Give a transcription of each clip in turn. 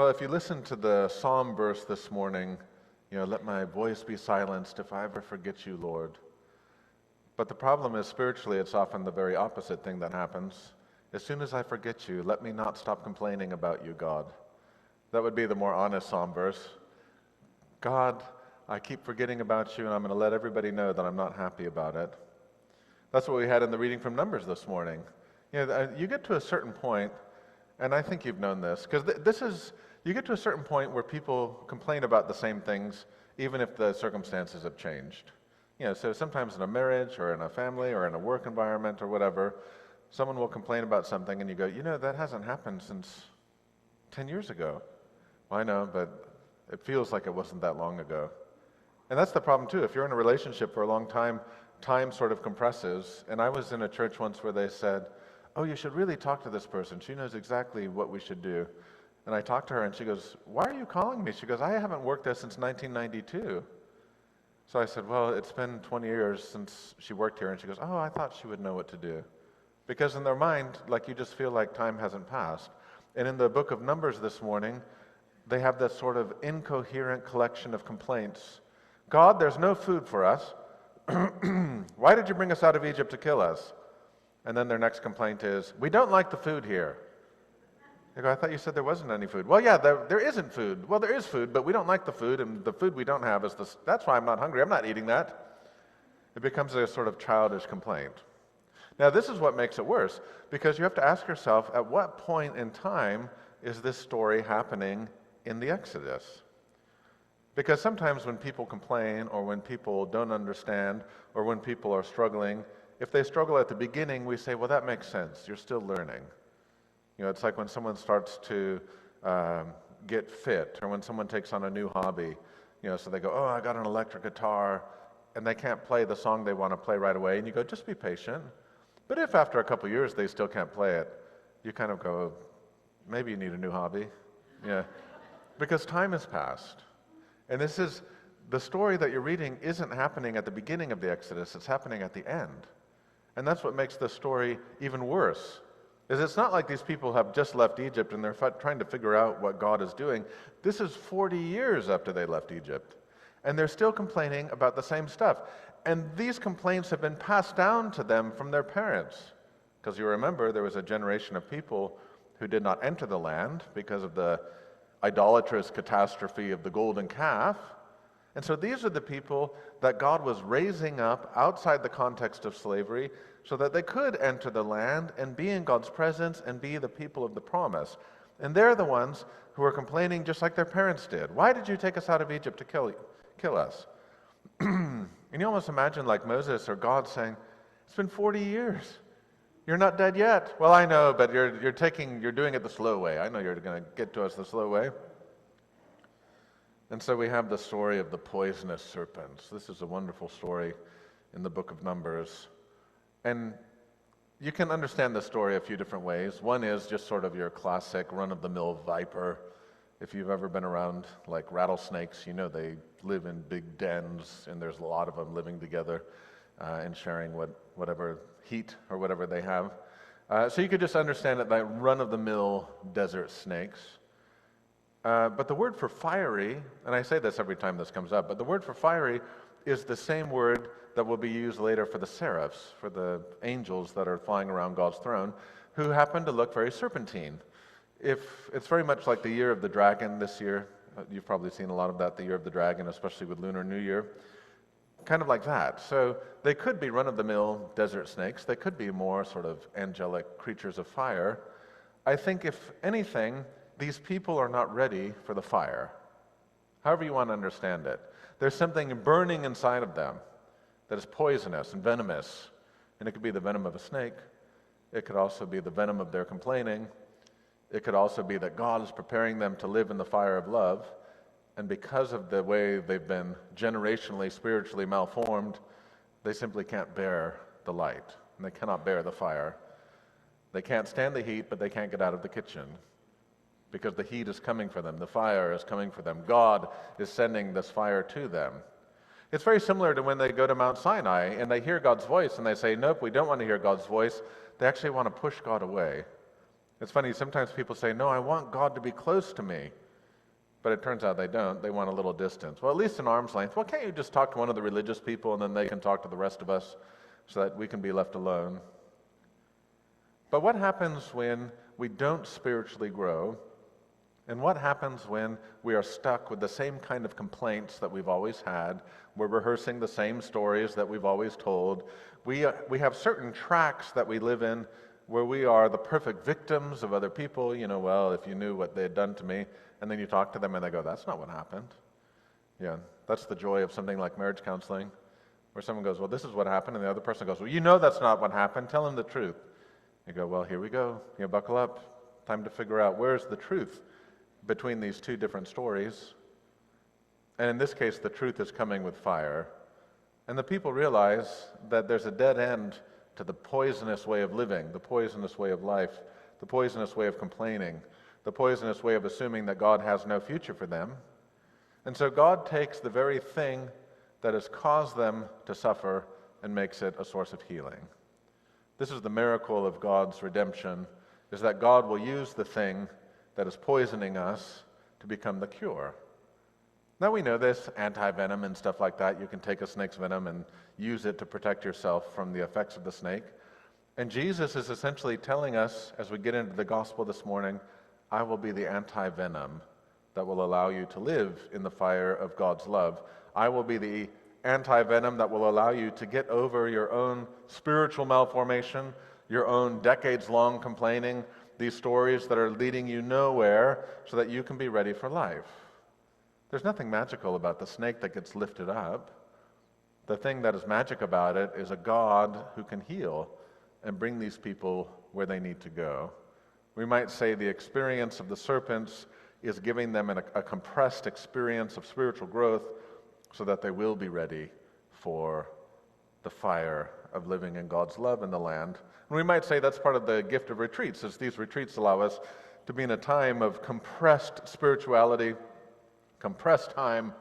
Well, if you listen to the psalm verse this morning, let my voice be silenced if I ever forget you, Lord. But the problem is spiritually, it's often the very opposite thing that happens. As soon as I forget you, let me not stop complaining about you, God. That would be the more honest psalm verse. God, I keep forgetting about you, and I'm going to let everybody know that I'm not happy about it. That's what we had in the reading from Numbers this morning. You get to a certain point, and I think you've known this, because you get to a certain point where people complain about the same things, even if the circumstances have changed. So sometimes in a marriage or in a family or in a work environment or whatever, someone will complain about something and you go, that hasn't happened since 10 years ago. Well, I know, but it feels like it wasn't that long ago. And that's the problem too. If you're in a relationship for a long time, time sort of compresses. And I was in a church once where they said, oh, you should really talk to this person. She knows exactly what we should do. And I talked to her and she goes, why are you calling me? She goes, I haven't worked there since 1992. So I said, well, it's been 20 years since she worked here. And she goes, oh, I thought she would know what to do. Because in their mind, you just feel like time hasn't passed. And in the book of Numbers this morning, they have this sort of incoherent collection of complaints. God, there's no food for us. Why did you bring us out of Egypt to kill us? And then their next complaint is, we don't like the food here. They go, I thought you said there wasn't any food. Well, yeah, there isn't food. Well, there is food, but we don't like the food, and the food we don't have is that's why I'm not hungry. I'm not eating that. It becomes a sort of childish complaint. Now, this is what makes it worse, because you have to ask yourself, at what point in time is this story happening in the Exodus? Because sometimes when people complain, or when people don't understand, or when people are struggling, if they struggle at the beginning, we say, well, that makes sense. You're still learning. It's like when someone starts to get fit, or when someone takes on a new hobby. So they go, oh, I got an electric guitar, and they can't play the song they want to play right away. And you go, just be patient. But if after a couple of years they still can't play it, you kind of go, maybe you need a new hobby. Yeah, because time has passed. And the story that you're reading isn't happening at the beginning of the Exodus, it's happening at the end. And that's what makes the story even worse. It's not like these people have just left Egypt and they're trying to figure out what God is doing. This is 40 years after they left Egypt. And they're still complaining about the same stuff. And these complaints have been passed down to them from their parents. Because you remember, there was a generation of people who did not enter the land because of the idolatrous catastrophe of the golden calf. And so these are the people that God was raising up outside the context of slavery so that they could enter the land and be in God's presence and be the people of the promise. And they're the ones who are complaining just like their parents did. Why did you take us out of Egypt to kill us? And you almost imagine like Moses or God saying, it's been 40 years. You're not dead yet. Well, I know, but you're doing it the slow way. I know you're going to get to us the slow way. And so we have the story of the poisonous serpents. This is a wonderful story in the book of Numbers. And you can understand the story a few different ways. One is just sort of your classic run-of-the-mill viper. If you've ever been around like rattlesnakes, they live in big dens, and there's a lot of them living together and sharing whatever heat or whatever they have. So you could just understand it like run-of-the-mill desert snakes. But the word for fiery, and I say this every time this comes up, but the word for fiery is the same word that will be used later for the seraphs, for the angels that are flying around God's throne, who happen to look very serpentine. It's very much like the year of the dragon this year. You've probably seen a lot of that, the year of the dragon, especially with Lunar New Year. Kind of like that. So they could be run-of-the-mill desert snakes. They could be more sort of angelic creatures of fire. I think if anything, these people are not ready for the fire. However you want to understand it. There's something burning inside of them that is poisonous and venomous. And it could be the venom of a snake. It could also be the venom of their complaining. It could also be that God is preparing them to live in the fire of love. And because of the way they've been generationally, spiritually malformed, they simply can't bear the light. And they cannot bear the fire. They can't stand the heat, but they can't get out of the kitchen. Because the heat is coming for them. The fire is coming for them. God is sending this fire to them. It's very similar to when they go to Mount Sinai and they hear God's voice and they say, nope, we don't want to hear God's voice. They actually want to push God away. It's funny, sometimes people say, no, I want God to be close to me. But it turns out they don't. They want a little distance. Well, at least an arm's length. Well, can't you just talk to one of the religious people and then they can talk to the rest of us so that we can be left alone? But what happens when we don't spiritually grow? And what happens when we are stuck with the same kind of complaints that we've always had? We're rehearsing the same stories that we've always told. We have certain tracks that we live in where we are the perfect victims of other people. Well, if you knew what they had done to me, and then you talk to them and they go, that's not what happened. Yeah, that's the joy of something like marriage counseling, where someone goes, well, this is what happened, and the other person goes, well, that's not what happened. Tell him the truth. You go, well, here we go. Buckle up. Time to figure out where's the truth between these two different stories. And in this case, the truth is coming with fire. And the people realize that there's a dead end to the poisonous way of living, the poisonous way of life, the poisonous way of complaining, the poisonous way of assuming that God has no future for them. And so God takes the very thing that has caused them to suffer and makes it a source of healing. This is the miracle of God's redemption, is that God will use the thing that is poisoning us to become the cure. Now we know this, anti-venom and stuff like that. You can take a snake's venom and use it to protect yourself from the effects of the snake. And Jesus is essentially telling us, as we get into the gospel this morning, I will be the anti-venom that will allow you to live in the fire of God's love. I will be the anti-venom that will allow you to get over your own spiritual malformation, your own decades-long complaining, these stories that are leading you nowhere, so that you can be ready for life. There's nothing magical about the snake that gets lifted up. The thing that is magic about it is a God who can heal and bring these people where they need to go. We might say the experience of the serpents is giving them a compressed experience of spiritual growth so that they will be ready for the fire of living in God's love in the land. And we might say that's part of the gift of retreats, as these retreats allow us to be in a time of compressed spirituality, compressed time,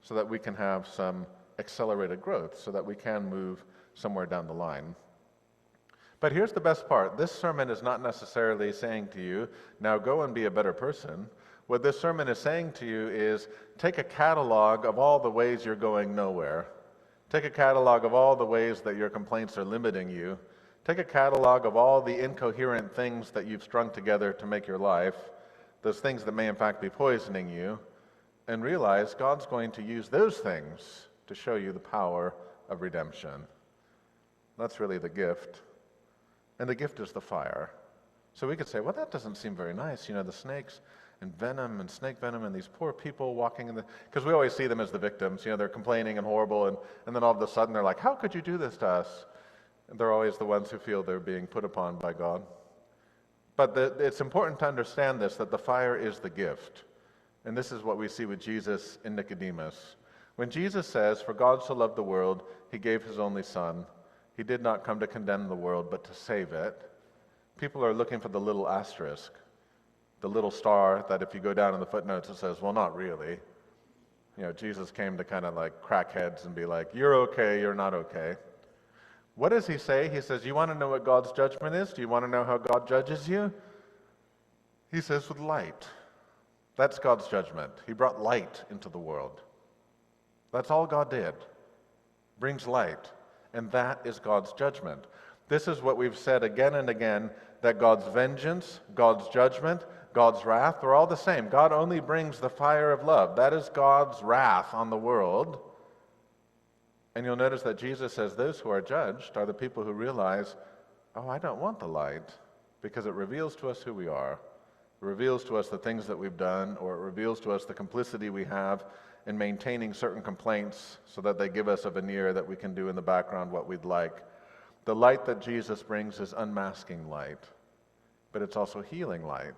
so that we can have some accelerated growth, so that we can move somewhere down the line. But here's the best part. This sermon is not necessarily saying to you, now go and be a better person. What this sermon is saying to you is, take a catalog of all the ways you're going nowhere. Take a catalog of all the ways that your complaints are limiting you. Take a catalog of all the incoherent things that you've strung together to make your life, those things that may in fact be poisoning you, and realize God's going to use those things to show you the power of redemption. That's really the gift. And the gift is the fire. So we could say, well, that doesn't seem very nice. The snakes and venom and snake venom and these poor people walking in the... Because we always see them as the victims. They're complaining and horrible, and then all of a sudden they're like, how could you do this to us? And they're always the ones who feel they're being put upon by God. But it's important to understand this, that the fire is the gift. And this is what we see with Jesus in Nicodemus. When Jesus says, for God so loved the world, he gave his only son. He did not come to condemn the world, but to save it. People are looking for the little asterisk, the little star that if you go down in the footnotes, it says, well, not really. Jesus came to kind of like crack heads and be like, you're okay, you're not okay. What does he say? He says, you want to know what God's judgment is? Do you want to know how God judges you? He says, with light. That's God's judgment. He brought light into the world. That's all God did. Brings light. And that is God's judgment. This is what we've said again and again, that God's vengeance, God's judgment, God's wrath, they're all the same. God only brings the fire of love. That is God's wrath on the world. And you'll notice that Jesus says those who are judged are the people who realize, oh, I don't want the light, because it reveals to us who we are. It reveals to us the things that we've done, or it reveals to us the complicity we have in maintaining certain complaints so that they give us a veneer that we can do in the background what we'd like. The light that Jesus brings is unmasking light, but it's also healing light.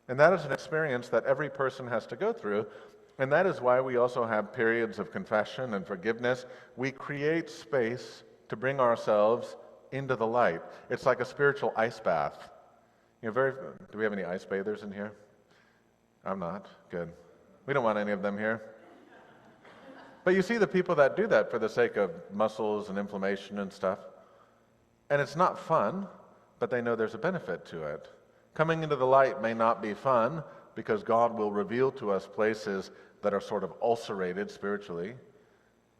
And that is an experience that every person has to go through, and that is why we also have periods of confession and forgiveness. We create space to bring ourselves into the light. It's like a spiritual ice bath. Do we have any ice bathers in here? I'm not. Good. We don't want any of them here. But you see the people that do that for the sake of muscles and inflammation and stuff. And it's not fun, but they know there's a benefit to it. Coming into the light may not be fun, because God will reveal to us places that are sort of ulcerated spiritually,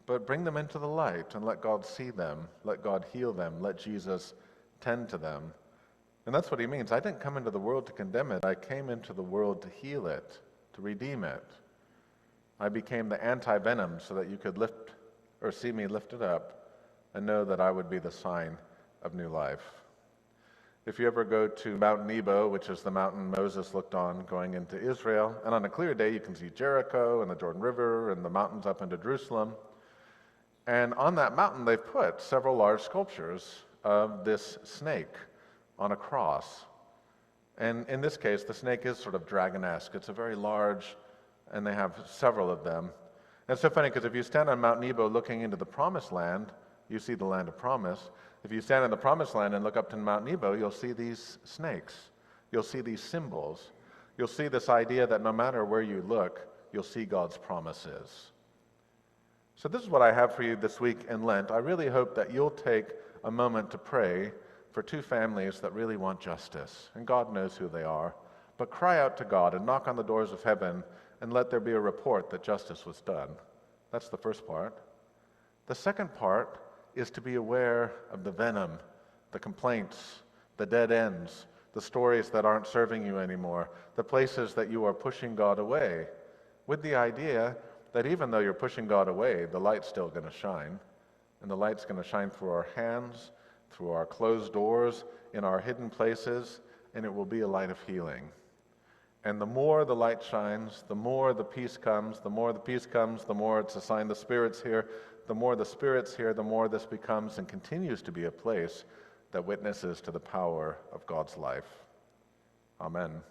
but bring them into the light and let God see them, let God heal them, let Jesus tend to them. And that's what he means. I didn't come into the world to condemn it. I came into the world to heal it, to redeem it. I became the anti-venom so that you could lift or see me lifted up and know that I would be the sign of new life. If you ever go to Mount Nebo, which is the mountain Moses looked on going into Israel, and on a clear day you can see Jericho and the Jordan River and the mountains up into Jerusalem. And on that mountain they've put several large sculptures of this snake on a cross. And in this case, the snake is sort of dragon-esque. It's a very large, and they have several of them. And it's so funny because if you stand on Mount Nebo looking into the Promised Land, you see the land of promise. If you stand in the Promised Land and look up to Mount Nebo, you'll see these snakes. You'll see these symbols. You'll see this idea that no matter where you look, you'll see God's promises. So this is what I have for you this week in Lent. I really hope that you'll take a moment to pray for two families that really want justice, and God knows who they are. But cry out to God and knock on the doors of heaven and let there be a report that justice was done. That's the first part. The second part is to be aware of the venom, the complaints, the dead ends, the stories that aren't serving you anymore, the places that you are pushing God away, with the idea that even though you're pushing God away, the light's still going to shine. And the light's going to shine through our hands, through our closed doors, in our hidden places, and it will be a light of healing. And the more the light shines, the more the peace comes. The more the peace comes, the more it's a sign the Spirit's here. The more the Spirit's here, the more this becomes and continues to be a place that witnesses to the power of God's life. Amen.